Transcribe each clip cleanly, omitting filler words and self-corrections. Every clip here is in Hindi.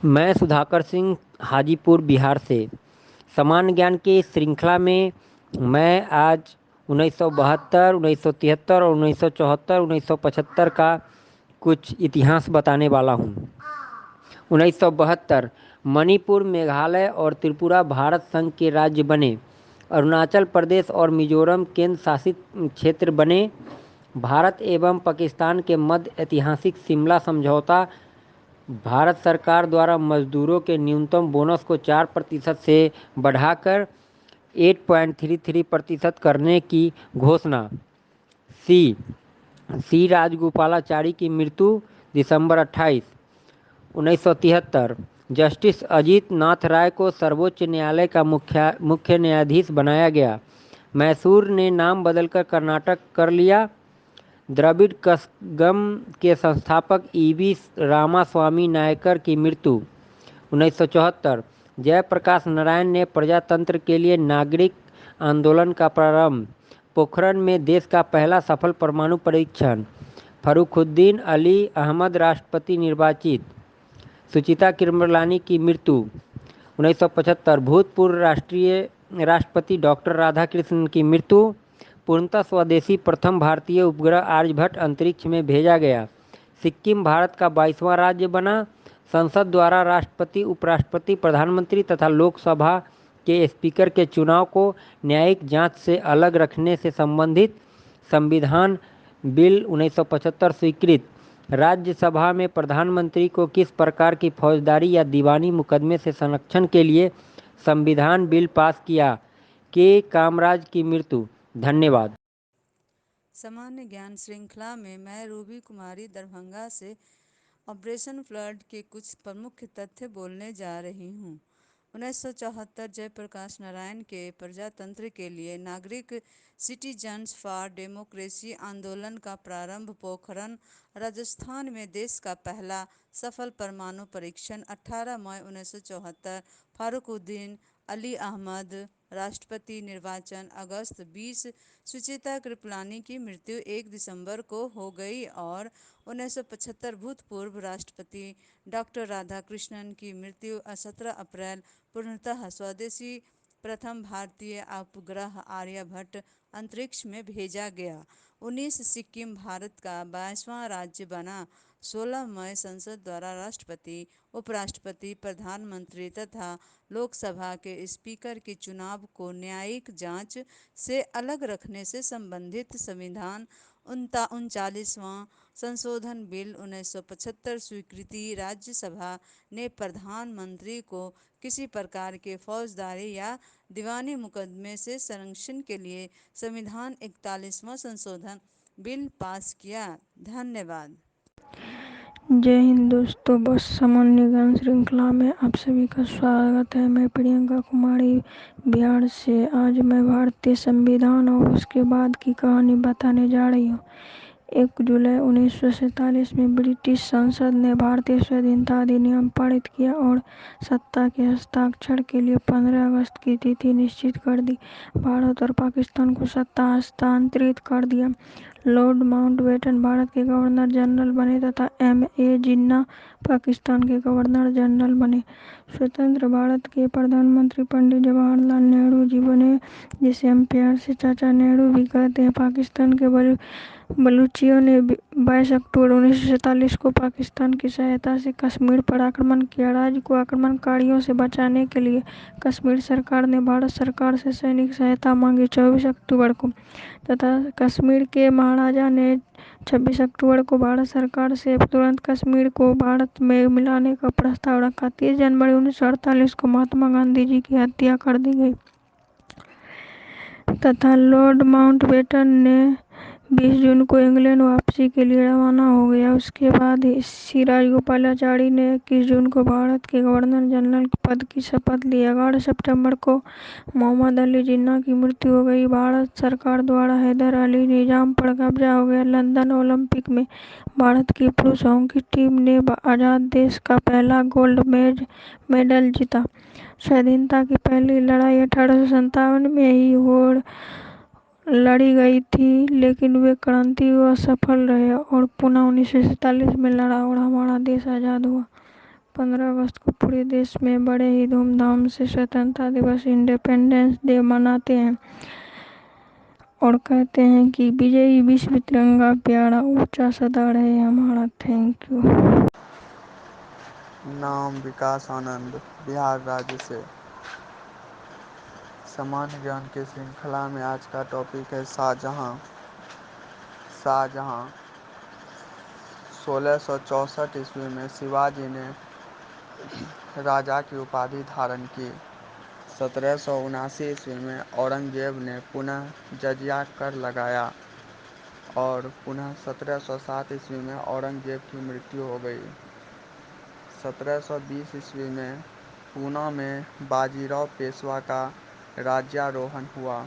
मैं सुधाकर सिंह हाजीपुर बिहार से। सामान्य ज्ञान की इस श्रृंखला में मैं आज 1972, 1973 और 1974, 1975 का कुछ इतिहास बताने वाला हूँ। 1972 मणिपुर, मेघालय और त्रिपुरा भारत संघ के राज्य बने। अरुणाचल प्रदेश और मिजोरम केंद्र शासित क्षेत्र बने। भारत एवं पाकिस्तान के मध्य ऐतिहासिक शिमला समझौता भारत सरकार द्वारा मजदूरों के न्यूनतम बोनस को 4% से बढ़ाकर 8.33% करने की घोषणा। सी सी राजगोपालाचारी की मृत्यु दिसंबर 28, 1973। जस्टिस अजीत नाथ राय को सर्वोच्च न्यायालय का मुख्य न्यायाधीश बनाया गया। मैसूर ने नाम बदलकर कर्नाटक कर लिया। द्रविड़ कसगम के संस्थापक ईवी रामास्वामी नायकर की मृत्यु 1974। जयप्रकाश नारायण ने प्रजातंत्र के लिए नागरिक आंदोलन का प्रारंभ। पोखरण में देश का पहला सफल परमाणु परीक्षण। फरुखुद्दीन अली अहमद राष्ट्रपति निर्वाचित। सुचिता कृपलानी की मृत्यु 1975। भूतपूर्व राष्ट्रपति डॉक्टर राधाकृष्णन की मृत्यु। पूर्णतः स्वदेशी प्रथम भारतीय उपग्रह आर्यभट्ट अंतरिक्ष में भेजा गया। सिक्किम भारत का 22वां राज्य बना। संसद द्वारा राष्ट्रपति, उपराष्ट्रपति, प्रधानमंत्री तथा लोकसभा के स्पीकर के चुनाव को न्यायिक जांच से अलग रखने से संबंधित संविधान बिल 1975 स्वीकृत। राज्यसभा में प्रधानमंत्री को किस प्रकार की फौजदारी या दीवानी मुकदमे से संरक्षण के लिए संविधान बिल पास किया। के कामराज की मृत्यु। धन्यवाद। सामान्य ज्ञान श्रृंखला में मैं रूबी कुमारी दरभंगा से ऑपरेशन फ्लड के कुछ प्रमुख तथ्य बोलने जा रही हूँ। 1974 जयप्रकाश नारायण के प्रजातंत्र के लिए नागरिक सिटीजन्स फॉर डेमोक्रेसी आंदोलन का प्रारंभ। पोखरण राजस्थान में देश का पहला सफल परमाणु परीक्षण। 18 मई 1974 फारूकुद्दीन अली अहमद राष्ट्रपति निर्वाचन। अगस्त 20 सुचिता कृपलानी की मृत्यु 1 दिसंबर को हो गई और 1975 भूतपूर्व राष्ट्रपति डॉक्टर राधाकृष्णन की मृत्यु। 17 अप्रैल पूर्णतः स्वदेशी प्रथम भारतीय उपग्रह आर्यभट्ट अंतरिक्ष में भेजा गया। 19 सिक्किम भारत का 22वां राज्य बना। 16 मई संसद द्वारा राष्ट्रपति, उपराष्ट्रपति, प्रधानमंत्री तथा लोकसभा के स्पीकर के चुनाव को न्यायिक जांच से अलग रखने से संबंधित संविधान 39वां संशोधन बिल 1975 स्वीकृति। राज्यसभा ने प्रधानमंत्री को किसी प्रकार के फौजदारी या दीवानी मुकदमे से संरक्षण के लिए संविधान 41वां संशोधन बिल पास किया। धन्यवाद। जय हिंद दोस्तों, बस सामान्य ज्ञान श्रृंखला में आप सभी का स्वागत है। मैं प्रियंका कुमारी बिहार से। आज मैं भारतीय संविधान और उसके बाद की कहानी बताने जा रही हूँ। 1 जुलाई 1947 में ब्रिटिश संसद ने भारतीय स्वाधीनता अधिनियम पारित किया और सत्ता के हस्ताक्षर के लिए 15 अगस्त की तिथि निश्चित कर दी। भारत और पाकिस्तान को सत्ता हस्तांतरित कर दिया। लॉर्ड माउंटबेटन भारत के गवर्नर जनरल बने तथा M.A. जिन्ना पाकिस्तान के गवर्नर जनरल बने। स्वतंत्र भारत के प्रधानमंत्री पंडित जवाहरलाल नेहरू जी बने, जिसे हम प्यार से चाचा नेहरू भी कहते हैं। पाकिस्तान के बलूचियों ने 22 अक्टूबर 1947 को पाकिस्तान की सहायता से कश्मीर पर आक्रमण किया। राज्य को आक्रमणकारियों से बचाने के लिए कश्मीर सरकार ने भारत सरकार से सैनिक सहायता मांगी 24 अक्टूबर को, तथा कश्मीर के महाराजा ने 26 अक्टूबर को भारत सरकार से तुरंत कश्मीर को भारत में मिलाने का प्रस्ताव रखा। 30 जनवरी 1948 को महात्मा गांधी जी की हत्या कर दी गई तथा लॉर्ड माउंटबेटन ने 20 जून को इंग्लैंड वापसी के लिए रवाना हो गया। उसके बाद सी राजगोपालाचारी ने 21 जून को भारत के गवर्नर जनरल पद की शपथ ली। 11 सितंबर को मोहम्मद अली जिन्ना की मृत्यु हो गई। भारत सरकार द्वारा हैदर अली निजाम पर कब्जा हो गया। लंदन ओलंपिक में भारत की पुरुष हॉकी टीम ने आजाद देश का पहला गोल्ड मेडल जीता। स्वाधीनता की पहली लड़ाई 1857 में ही लड़ी गई थी, लेकिन वे क्रांति असफल रहे और पुनः 1947 में लड़ा और हमारा देश आज़ाद हुआ। 15 अगस्त को पूरे देश में बड़े ही धूमधाम से स्वतंत्रता दिवस इंडिपेंडेंस डे मनाते हैं और कहते हैं कि विजयी विश्व तिरंगा प्यारा ऊंचा सदा रहे हमारा। Thank you. नाम विकास आनंद, बिहार राज्य से। सामान्य ज्ञान की श्रृंखला में आज का टॉपिक है शाहजहां। शाहजहां 1664 ईस्वी में शिवाजी ने राजा की उपाधि धारण की। 1779 ईस्वी में औरंगजेब ने पुनः जजिया कर लगाया और पुनः 1707 ईस्वी में औरंगजेब की मृत्यु हो गई। 1720 ईस्वी में पूना में बाजीराव पेशवा का राज्यारोहण हुआ।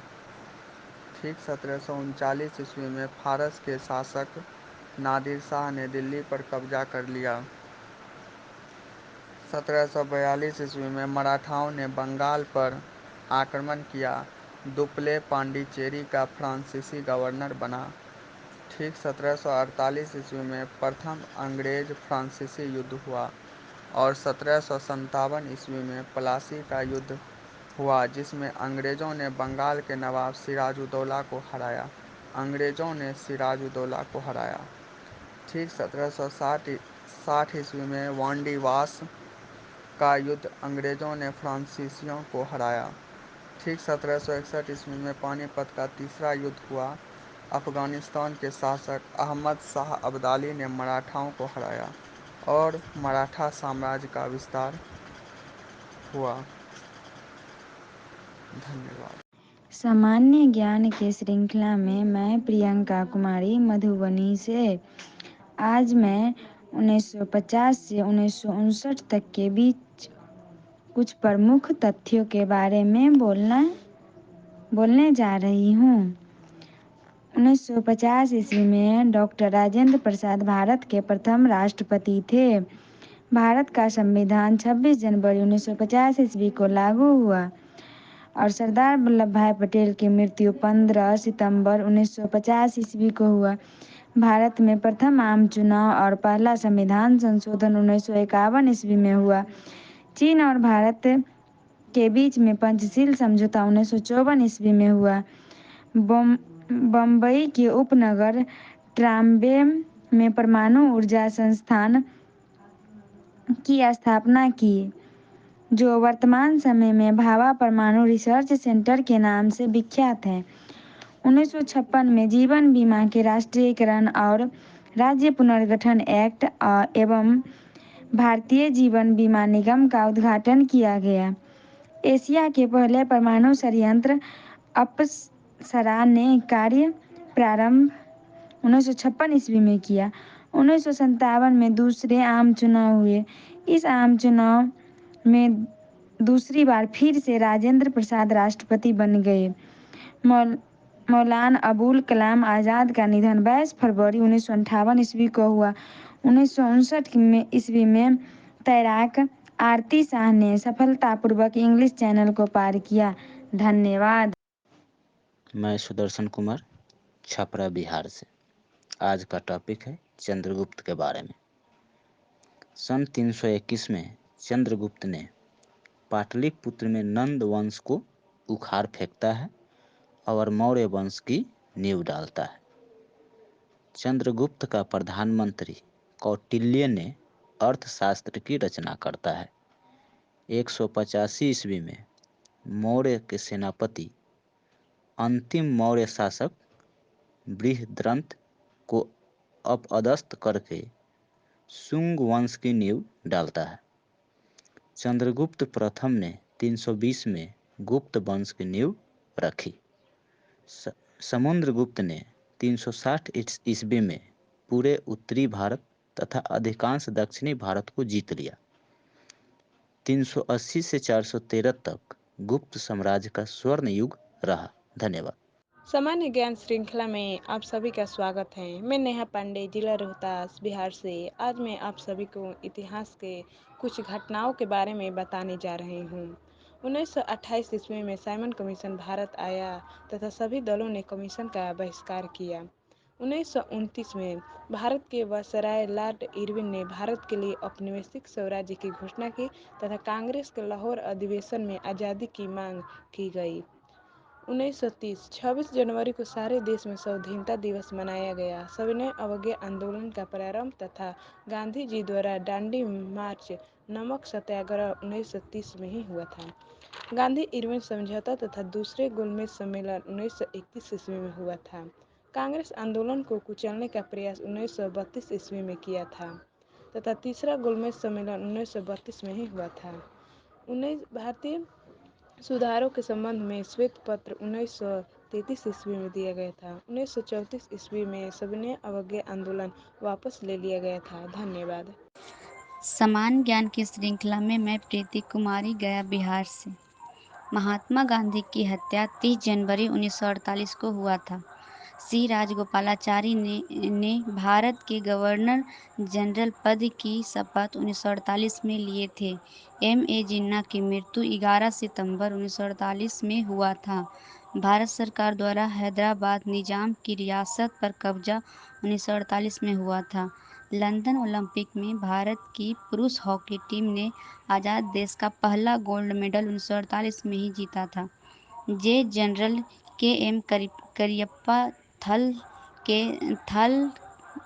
ठीक 1739 ईस्वी में फारस के शासक नादिर शाह ने दिल्ली पर कब्जा कर लिया। 1742 ईस्वी में मराठाओं ने बंगाल पर आक्रमण किया। दुप्ले पांडिचेरी का फ्रांसीसी गवर्नर बना। ठीक 1748 ईस्वी में प्रथम अंग्रेज फ्रांसीसी युद्ध हुआ और 1757 ईस्वी में प्लासी का युद्ध हुआ, जिसमें अंग्रेजों ने बंगाल के नवाब सिराजुद्दौला को हराया। ठीक 1760 ईस्वी में वांडीवास का युद्ध अंग्रेजों ने फ्रांसीसियों को हराया। ठीक 1761 ईस्वी में पानीपत का तीसरा युद्ध हुआ। अफगानिस्तान के शासक अहमद शाह अब्दाली ने मराठाओं को हराया और मराठा साम्राज्य का विस्तार हुआ। धन्यवाद। सामान्य ज्ञान की श्रृंखला में मैं प्रियंका कुमारी मधुबनी से। आज मैं 1950 से 1959 तक के बीच कुछ प्रमुख तथ्यों के बारे में बोलने जा रही हूँ। 1950 ईस्वी में डॉक्टर राजेंद्र प्रसाद भारत के प्रथम राष्ट्रपति थे। भारत का संविधान 26 जनवरी 1950 ईस्वी को लागू हुआ और सरदार वल्लभ भाई पटेल की मृत्यु 15 सितंबर 1950 ईस्वी को हुआ। भारत में प्रथम आम चुनाव और पहला संविधान संशोधन 1951 ईस्वी में हुआ। चीन और भारत के बीच में पंचशील समझौता 1954 ईस्वी में हुआ। बम्बई के उपनगर ट्राम्बे में परमाणु ऊर्जा संस्थान की स्थापना की, जो वर्तमान समय में भाभा परमाणु रिसर्च सेंटर के नाम से विख्यात है। 1956 में जीवन बीमा के राष्ट्रीयकरण और राज्य पुनर्गठन एक्ट एवं भारतीय जीवन बीमा निगम का उद्घाटन किया गया। एशिया के पहले परमाणु संयंत्र अप्सरा ने कार्य प्रारंभ 1956 ईस्वी में किया। 1957 में दूसरे आम चुनाव हुए। इस आम चुनाव में दूसरी बार फिर से राजेंद्र प्रसाद राष्ट्रपति बन गए। मौलाना अबुल कलाम आज़ाद का निधन 22 फरवरी 1958 ईस्वी को हुआ। 1959 ईस्वी में तैराक आरती शाह ने सफलतापूर्वक इंग्लिश चैनल को पार किया। धन्यवाद। मैं सुदर्शन कुमार, छपरा, बिहार से। आज का टॉपिक है चंद्रगुप्त के बारे में। सन 321 में चंद्रगुप्त ने पाटलिपुत्र में नंद वंश को उखाड़ फेंकता है और मौर्य वंश की नींव डालता है। चंद्रगुप्त का प्रधानमंत्री कौटिल्य ने अर्थशास्त्र की रचना करता है। 185 ईस्वी में मौर्य के सेनापति अंतिम मौर्य शासक बृहद्रथ को अपदस्थ करके शुंग वंश की नींव डालता है। चंद्रगुप्त प्रथम ने 320 में गुप्त वंश की नींव रखी। समुद्रगुप्त ने 360 ईस्वी में पूरे उत्तरी भारत तथा अधिकांश दक्षिणी भारत को जीत लिया। 380 से 413 तक गुप्त साम्राज्य का स्वर्ण युग रहा। धन्यवाद। सामान्य ज्ञान श्रृंखला में आप सभी का स्वागत है। मैं नेहा पांडे, जिला रोहतास, बिहार से। आज मैं आप सभी को इतिहास के कुछ घटनाओं के बारे में बताने जा रही हूँ। 1928 ईस्वी में साइमन कमीशन भारत आया तथा सभी दलों ने कमीशन का बहिष्कार किया। 1929 में भारत के वायसराय लॉर्ड इरविन ने भारत के लिए औपनिवेशिक स्वराज्य की घोषणा की तथा कांग्रेस के लाहौर अधिवेशन में आज़ादी की मांग की गई। 1930 26 जनवरी को सारे देश में स्वाधीनता दिवस मनाया गया। सविनय अवज्ञा आंदोलन का प्रारंभ तथा गांधी जी द्वारा दांडी मार्च, नमक सत्याग्रह 1930 में ही हुआ था। गांधी इरविन समझौता तथा दूसरे गोलमेज सम्मेलन 1931 ईस्वी में हुआ था। कांग्रेस आंदोलन को कुचलने का प्रयास 1932 ईस्वी में किया था तथा तीसरा गोलमेज सम्मेलन 1932 में ही हुआ था। 19 भारतीय सुधारों के संबंध में श्वेत पत्र 1933 ईस्वी में दिया गया था। 1934 ईस्वी में सविनय अवज्ञा आंदोलन वापस ले लिया गया था। धन्यवाद। समान ज्ञान की श्रृंखला में मैं प्रीति कुमारी, गया बिहार से। महात्मा गांधी की हत्या 30 जनवरी 1948 को हुआ था। सी राजगोपालाचारी ने भारत के गवर्नर जनरल पद की शपथ 1948 में लिए थे। ए जिन्ना की मृत्यु 11 सितंबर 1948 में हुआ था। भारत सरकार द्वारा हैदराबाद निजाम की रियासत पर कब्जा 1948 में हुआ था। लंदन ओलंपिक में भारत की पुरुष हॉकी टीम ने आज़ाद देश का पहला गोल्ड मेडल 1948 में ही जीता था। General KM. करियप्पा थल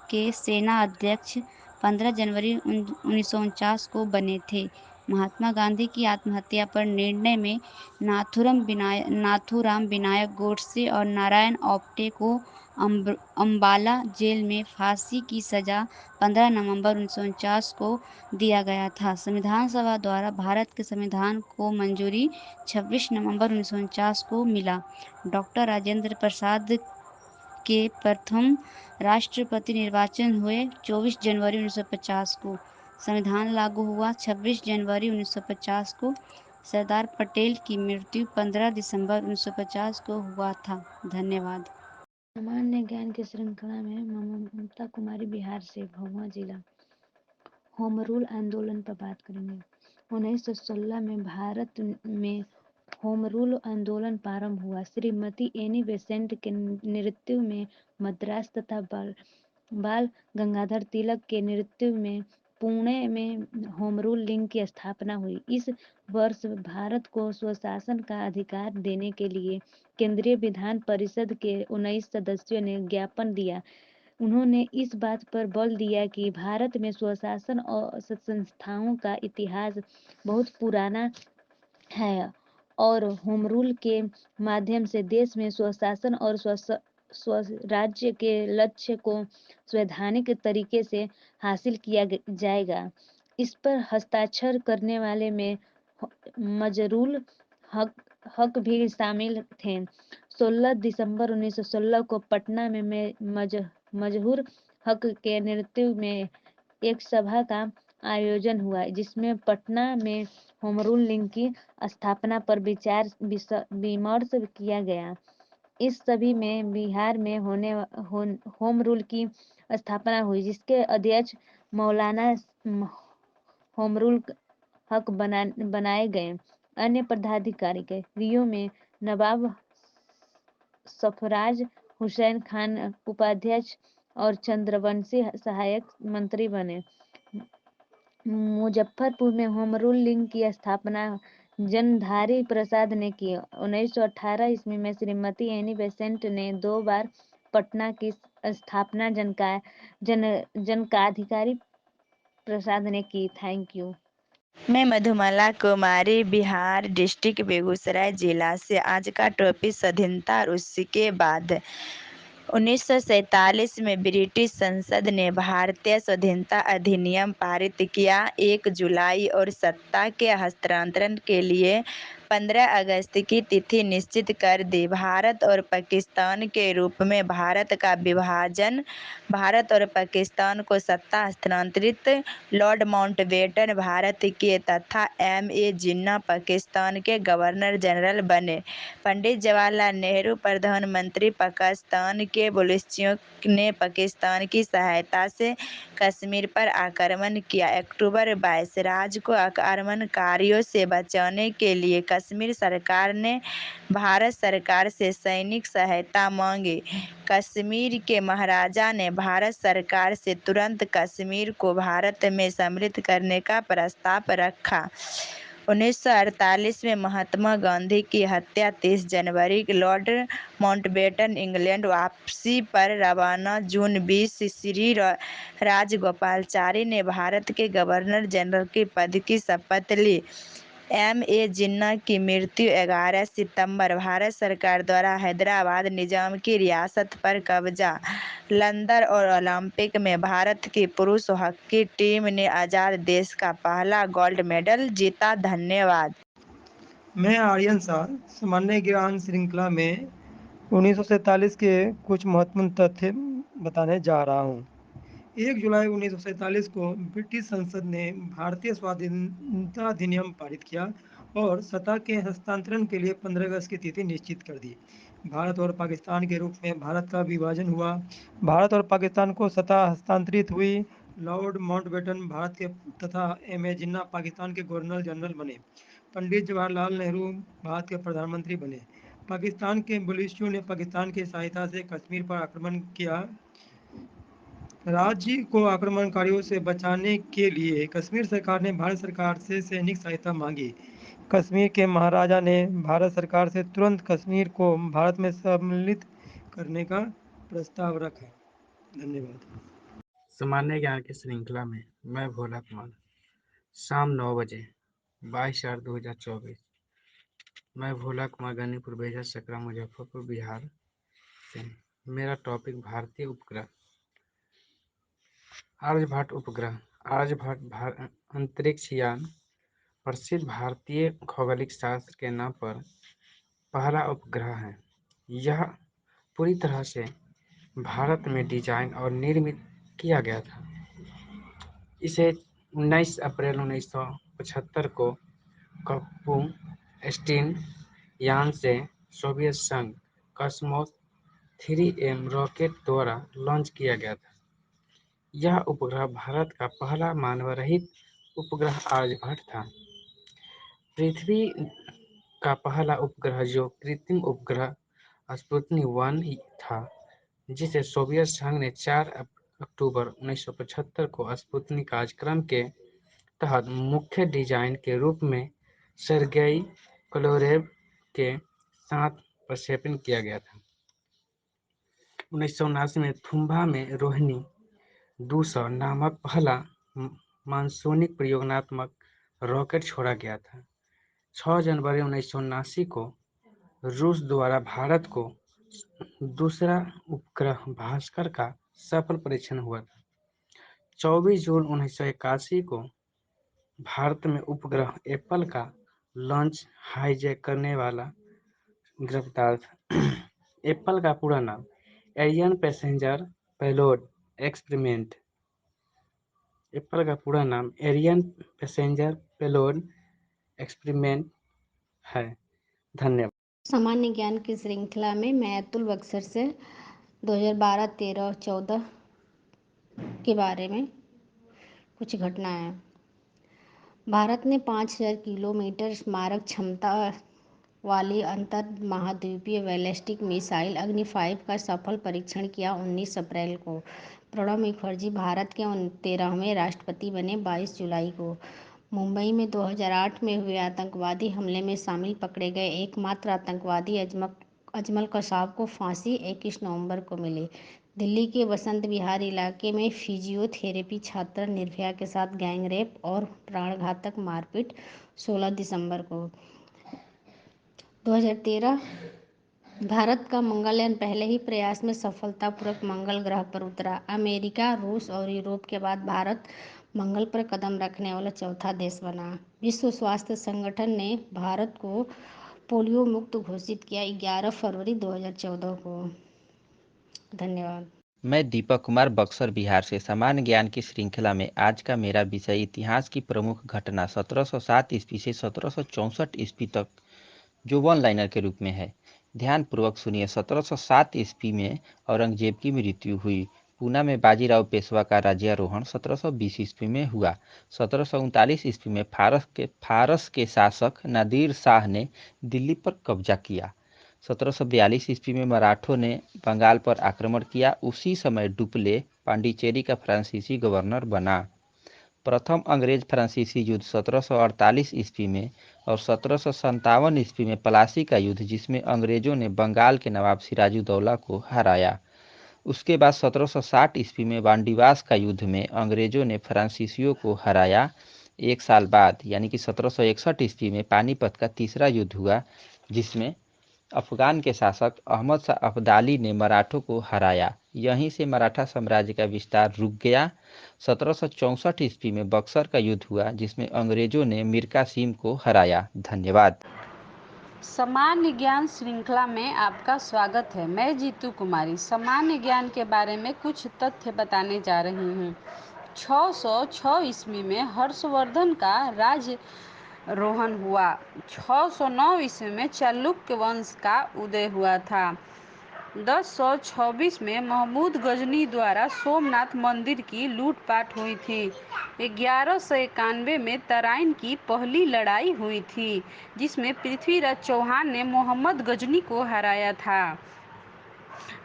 के सेना अध्यक्ष 15 जनवरी 1949 को बने थे। महात्मा गांधी की आत्महत्या पर निर्णय में नाथूराम विनायक गोडसे और नारायण आप्टे को अम्बाला जेल में फांसी की सजा 15 नवंबर 1949 को दिया गया था। संविधान सभा द्वारा भारत के संविधान को मंजूरी 26 नवंबर 1949 को मिला। डॉक्टर राजेंद्र प्रसाद के प्रथम राष्ट्रपति निर्वाचन हुए 24 जनवरी 1950 को। संविधान लागू हुआ 26 जनवरी 1950 को। सरदार पटेल की मृत्यु 15 दिसंबर 1950 को हुआ था। धन्यवाद। सामान्य ज्ञान की श्रृंखला में ममता कुमारी, बिहार से, भभुआ जिला। होम रूल आंदोलन पर बात करेंगे। 1916 में भारत में होम रूल आंदोलन प्रारंभ हुआ। श्रीमती एनी बेसेंट के नेतृत्व में मद्रास तथा बाल गंगाधर तिलक के नेतृत्व में पुणे में होम रूल लीग की स्थापना हुई। इस वर्ष भारत को स्वशासन का अधिकार देने के लिए केंद्रीय विधान परिषद के 19 सदस्यों ने ज्ञापन दिया। उन्होंने इस बात पर बल दिया कि भारत में स्वशासन और संस्थाओं का इतिहास बहुत पुराना है और होम रूल के माध्यम से देश में स्वशासन और स्वराज्य के लक्ष्य को संवैधानिक तरीके से हासिल किया जाएगा। इस पर हस्ताक्षर करने वाले में मजरूल हक भी शामिल थे। 16 दिसंबर 1916 को पटना में मजहूर हक के नेतृत्व में एक सभा का आयोजन हुआ, जिसमें पटना में होम रूल लीग की स्थापना पर विचार विमर्श किया गया। इस सभी में बिहार में होम रूल की स्थापना हुई, जिसके अध्यक्ष मौलाना होम रूल हक बनाए गए। अन्य पदाधिकारी के रियो में नवाब सरफराज हुसैन खान उपाध्यक्ष और चंद्रवंशी सहायक मंत्री बने। मुजफ्फरपुर में होम रूल लीग की स्थापना जनधारी प्रसाद ने की। 1918 ईस्वी में श्रीमती एनी बेसेंट ने 2 बार पटना की स्थापना जनकाधिकारी प्रसाद ने की। Thank you. मैं मधुमाला कुमारी, बिहार डिस्ट्रिक्ट बेगूसराय जिला से। आज का टॉपिक स्वाधीनता और उसके बाद। 1947 में ब्रिटिश संसद ने भारतीय स्वाधीनता अधिनियम पारित किया। 1 जुलाई और सत्ता के हस्तांतरण के लिए 15 अगस्त की तिथि निश्चित कर दी। भारत और पाकिस्तान के रूप में भारत का विभाजन। भारत और पाकिस्तान को सत्ता हस्तांतरित। लॉर्ड माउंटबेटन भारत के तथा ए जिन्ना पाकिस्तान के गवर्नर जनरल बने। पंडित जवाहरलाल नेहरू प्रधानमंत्री। पाकिस्तान के बलूचियों ने पाकिस्तान की सहायता से कश्मीर पर आक्रमण किया। अक्टूबर 22 राज्य को आक्रमणकारियों से बचाने के लिए कश्मीर सरकार ने भारत सरकार से सैनिक सहायता मांगी। कश्मीर के महाराजा ने भारत सरकार से तुरंत कश्मीर को भारत में सम्मिलित करने का प्रस्ताव रखा। 1948 में महात्मा गांधी की हत्या 30 जनवरी लॉर्ड माउंटबेटन इंग्लैंड वापसी पर रवाना। जून 20 श्री राजगोपालाचारी ने भारत के गवर्नर जनरल के पद की शपथ ली। M.A. जिन्ना की मृत्यु 11 सितंबर। भारत सरकार द्वारा हैदराबाद निजाम की रियासत पर कब्जा। लंदन और ओलंपिक में भारत की पुरुष हॉकी टीम ने आजाद देश का पहला गोल्ड मेडल जीता। धन्यवाद। मैं आर्यन शाह सामान्य ज्ञान श्रृंखला में 1947 के कुछ महत्वपूर्ण तथ्य बताने जा रहा हूँ। 1 जुलाई 1947 को ब्रिटिश संसद ने भारतीय स्वाधीनता अधिनियम पारित किया और सत्ता के हस्तांतरण के लिए 15 अगस्त की तिथि निश्चित कर दी। भारत और पाकिस्तान के रूप में भारत का विभाजन हुआ। भारत और पाकिस्तान को सत्ता हस्तांतरित हुई। लॉर्ड माउंटबेटन भारत के तथा M.A. जिन्ना पाकिस्तान के गवर्नर जनरल बने। पंडित जवाहरलाल नेहरू भारत के प्रधानमंत्री बने। पाकिस्तान के बलिस्टियों ने पाकिस्तान की सहायता से कश्मीर पर आक्रमण किया। राज्य को आक्रमणकारियों से बचाने के लिए कश्मीर सरकार ने भारत सरकार से सैनिक सहायता मांगी। कश्मीर के महाराजा ने भारत सरकार से तुरंत कश्मीर को भारत में सम्मिलित करने का प्रस्ताव रखा। धन्यवाद। सामान्य ज्ञान की श्रृंखला में मैं भोला कुमार। शाम 9 बजे 22/4/2024। मैं भोला कुमार गनीपुर बेजा सकरा मुजफ्फरपुर बिहार से। मेरा टॉपिक भारतीय उपग्रह। आर्यभट्ट उपग्रह। आर्यभट्ट अंतरिक्ष यान प्रसिद्ध भारतीय खगोलीय शास्त्र के नाम पर पहला उपग्रह है। यह पूरी तरह से भारत में डिजाइन और निर्मित किया गया था। इसे 19 अप्रैल 1975 को कप्पू स्टीन यान से सोवियत संघ कॉस्मोस 3M रॉकेट द्वारा लॉन्च किया गया था। यह उपग्रह भारत का पहला मानव रहित उपग्रह आर्यभट्ट था। पृथ्वी का पहला उपग्रह जो कृत्रिम उपग्रह स्पुतनिक 1 था, जिसे सोवियत संघ ने 4 अक्टूबर 1975 को स्पुतनिक कार्यक्रम के तहत मुख्य डिजाइन के रूप में सर्गेई कोलोरेव के साथ प्रक्षेपण किया गया था। 1979 में थुम्बा में रोहिणी 200 नामक पहला मानसूनिक प्रयोगात्मक रॉकेट छोड़ा गया था। 6 जनवरी 1979 को रूस द्वारा भारत को दूसरा उपग्रह भास्कर का सफल परीक्षण हुआ था। 24 जून 1981 को भारत में उपग्रह एप्पल का लॉन्च हाईजैक करने वाला गिरफ्तार था। एप्पल का पूरा नाम Ariane passenger payload experiment. APPLE का पूरा नाम एरियन पैसेंजर पेलोड एक्सपेरिमेंट है। धन्यवाद। सामान्य ज्ञान की श्रृंखला में मैं अतुल बक्सर से 2012, 13 और 14 के बारे में कुछ घटनाएं। भारत ने 5000 किलोमीटर मारक क्षमता वाली अंतर महाद्वीपीय बैलिस्टिक मिसाइल अग्नि 5 का सफल परीक्षण किया। 19 अप्रैल को प्रणब मुखर्जी भारत के 13वें राष्ट्रपति बने। 22 जुलाई को मुंबई में 2008 में हुए आतंकवादी हमले में शामिल पकड़े गए एकमात्र आतंकवादी अजमल कसाब को फांसी 21 नवंबर को मिली। दिल्ली के बसंत विहार इलाके में फिजियोथेरेपी छात्र निर्भया के साथ गैंग रेप और प्राणघातक मारपीट 16 दिसंबर को। 2013 भारत का मंगलयान पहले ही प्रयास में सफलतापूर्वक मंगल ग्रह पर उतरा। अमेरिका, रूस और यूरोप के बाद भारत मंगल पर कदम रखने वाला चौथा देश बना। विश्व स्वास्थ्य संगठन ने भारत को पोलियो मुक्त घोषित किया 11 फरवरी 2014 को। धन्यवाद। मैं दीपक कुमार बक्सर बिहार से। सामान्य ज्ञान की श्रृंखला में आज का मेरा विषय इतिहास की प्रमुख घटना 1707 ईस्वी से 1764 ईस्वी तक जो वन लाइनर के रूप में है। ध्यानपूर्वक सुनिए। 1707 ईस्वी में औरंगजेब की मृत्यु हुई। पूना में बाजीराव पेशवा का राज्यारोहण 1720 ईस्वी में हुआ। 1739 ईस्वी में फारस के शासक नादिर शाह ने दिल्ली पर कब्जा किया। 1742 ईस्वी में मराठों ने बंगाल पर आक्रमण किया। उसी समय डुप्ले पांडिचेरी का फ्रांसीसी गवर्नर बना। प्रथम अंग्रेज फ्रांसीसी युद्ध 1748 ईस्वी में और 1757 ईस्वी में प्लासी का युद्ध, जिसमें अंग्रेजों ने बंगाल के नवाब सिराजुद्दौला को हराया। उसके बाद 1760 ईस्वी में वांडीवास का युद्ध में अंग्रेजों ने फ्रांसीसियों को हराया। एक साल बाद यानी कि 1761 ईस्वी में पानीपत का तीसरा युद्ध हुआ, जिसमें अफगान के शासक अहमद शाह अब्दाली ने मराठों को हराया। यहीं से मराठा साम्राज्य का विस्तार रुक गया। 1764 ईस्वी में बक्सर का युद्ध हुआ, जिसमें अंग्रेजों ने मीर कासिम को हराया। धन्यवाद। सामान्य ज्ञान श्रृंखला में आपका स्वागत है। मैं जीतू कुमारी सामान्य ज्ञान के बारे में कुछ तथ्य बताने जा रही हूँ। 606 ईस्वी में हर्षवर्धन का राज्यारोहण हुआ। 609 ईस्वी में चालुक्य वंश का उदय हुआ था। 1026 में महमूद गजनी द्वारा सोमनाथ मंदिर की लूटपाट हुई थी। 1191 में तराइन की पहली लड़ाई हुई थी, जिसमें पृथ्वीराज चौहान ने मोहम्मद गजनी को हराया था।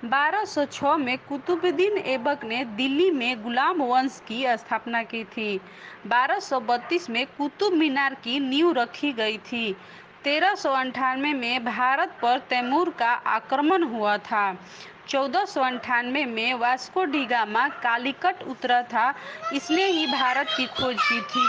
1206 में कुतुबुद्दीन ऐबक ने दिल्ली में गुलाम वंश की स्थापना की थी। 1232 में कुतुब मीनार की नींव रखी गई थी। 1398 में भारत पर तैमूर का आक्रमण हुआ था। 1498 में वास्को डी गामा कालीकट उतरा था, इसने ही भारत की खोज की थी।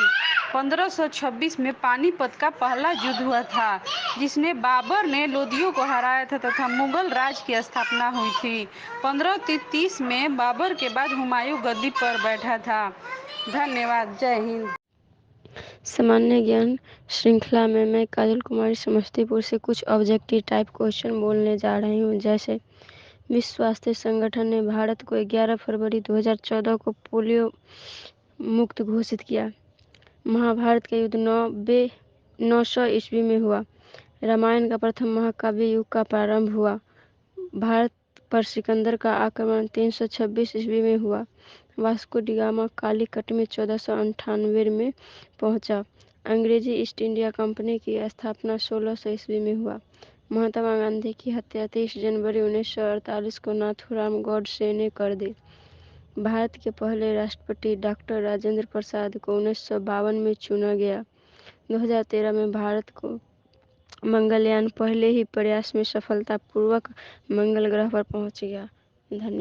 1526 में पानीपत का पहला युद्ध हुआ था, जिसने बाबर ने लोदियों को हराया था तथा मुगल राज की स्थापना हुई थी। 1530 में बाबर के बाद हुमायूं गद्दी पर बैठा था। धन्यवाद। जय हिंद। सामान्य ज्ञान श्रृंखला में मैं काजल कुमारी समस्तीपुर से कुछ ऑब्जेक्टिव टाइप क्वेश्चन बोलने जा रही हूँ। जैसे विश्व स्वास्थ्य संगठन ने भारत को 11 फरवरी 2014 को पोलियो मुक्त घोषित किया। महाभारत का युद्ध 900 ईस्वी में हुआ। रामायण का प्रथम महाकाव्य युग का प्रारंभ हुआ। भारत पर सिकंदर का आक्रमण 326 ईस्वी में हुआ। वास्को डी गामा कालीकट में 1498 में पहुंचा। अंग्रेजी ईस्ट इंडिया कंपनी की स्थापना 1600 ईस्वी में हुआ। महात्मा गांधी की हत्या 30 जनवरी 1948 को नाथूराम गॉडसे ने कर दी। भारत के पहले राष्ट्रपति डॉक्टर राजेंद्र प्रसाद को 1952 में चुना गया। 2013 में भारत को मंगलयान पहले ही प्रयास में सफलतापूर्वक मंगल ग्रह पर पहुंच गया। धन्यवाद।